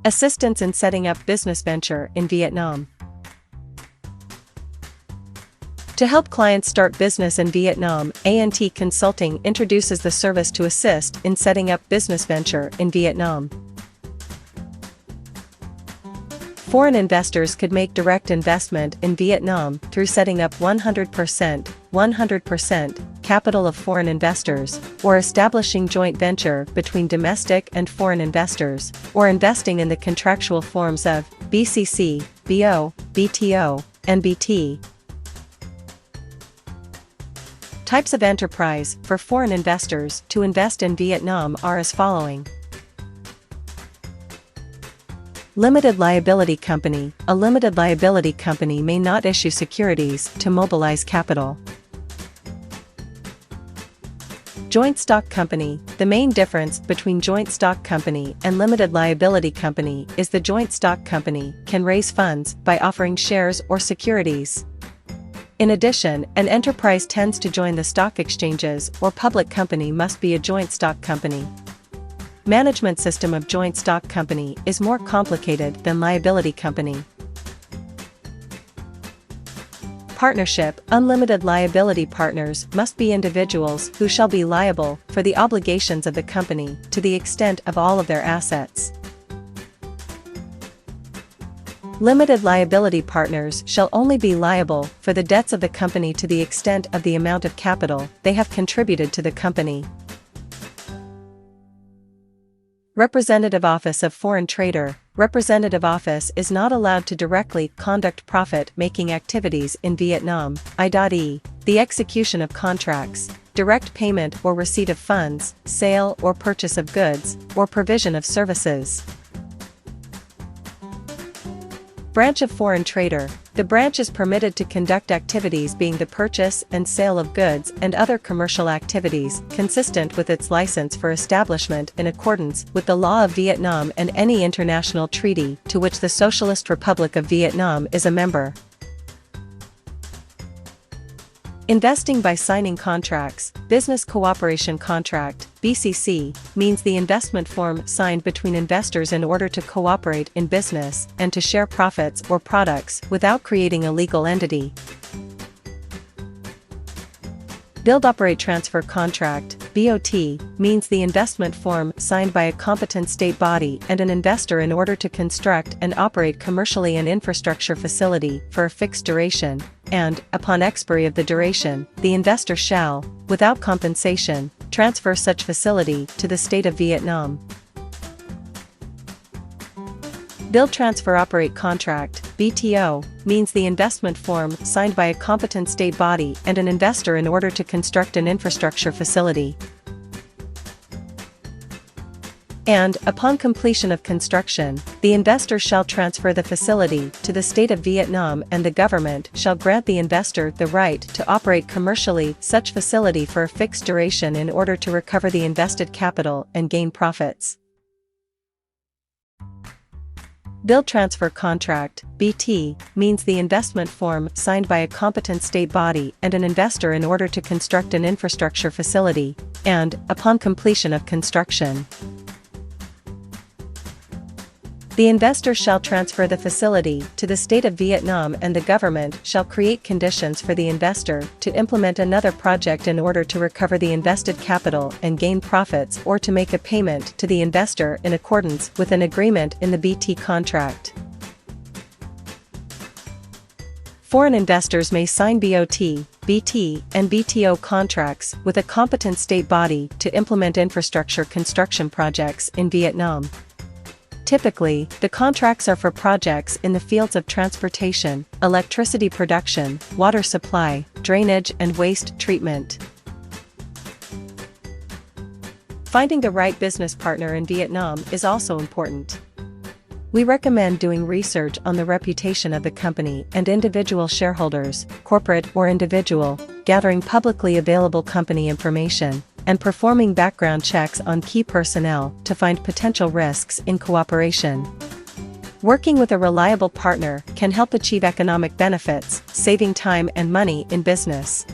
Assistance in setting up business venture in Vietnam. To help clients start business in Vietnam, ANT Consulting introduces the service to assist in setting up business venture in Vietnam. Foreign investors could make direct investment in Vietnam through setting up 100% capital of foreign investors, or establishing joint venture between domestic and foreign investors, or investing in the contractual forms of BCC, BO, BTO, and BT. Types of enterprise for foreign investors to invest in Vietnam are as following. Limited liability company. A limited liability company may not issue securities to mobilize capital. Joint stock company. The main difference between joint stock company and limited liability company is the joint stock company can raise funds by offering shares or securities. In addition, an enterprise tends to join the stock exchanges or public company must be a joint stock company. Management system of joint stock company is more complicated than liability company. Partnership. Unlimited liability partners must be individuals who shall be liable for the obligations of the company to the extent of all of their assets. Limited liability partners shall only be liable for the debts of the company to the extent of the amount of capital they have contributed to the company. Representative Office of Foreign Trader. Representative Office is not allowed to directly conduct profit-making activities in Vietnam, i.e., the execution of contracts, direct payment or receipt of funds, sale or purchase of goods, or provision of services. Branch of Foreign Trader. The branch is permitted to conduct activities being the purchase and sale of goods and other commercial activities consistent with its license for establishment in accordance with the law of Vietnam and any international treaty to which the Socialist Republic of Vietnam is a member. Investing by signing contracts. Business Cooperation Contract, BCC, means the investment form signed between investors in order to cooperate in business and to share profits or products without creating a legal entity. Build Operate Transfer Contract, BOT, means the investment form signed by a competent state body and an investor in order to construct and operate commercially an infrastructure facility for a fixed duration, and, upon expiry of the duration, the investor shall, without compensation, transfer such facility to the state of Vietnam. Build Transfer Operate Contract, BTO, means the investment form signed by a competent state body and an investor in order to construct an infrastructure facility. And, upon completion of construction, the investor shall transfer the facility to the state of Vietnam and the government shall grant the investor the right to operate commercially such facility for a fixed duration in order to recover the invested capital and gain profits. Build Transfer Contract, BT, means the investment form signed by a competent state body and an investor in order to construct an infrastructure facility, and, upon completion of construction, the investor shall transfer the facility to the state of Vietnam and the government shall create conditions for the investor to implement another project in order to recover the invested capital and gain profits or to make a payment to the investor in accordance with an agreement in the BT contract. Foreign investors may sign BOT, BT, and BTO contracts with a competent state body to implement infrastructure construction projects in Vietnam. Typically, the contracts are for projects in the fields of transportation, electricity production, water supply, drainage and waste treatment. Finding the right business partner in Vietnam is also important. We recommend doing research on the reputation of the company and individual shareholders, corporate or individual, gathering publicly available company information, and performing background checks on key personnel to find potential risks in cooperation. Working with a reliable partner can help achieve economic benefits, saving time and money in business.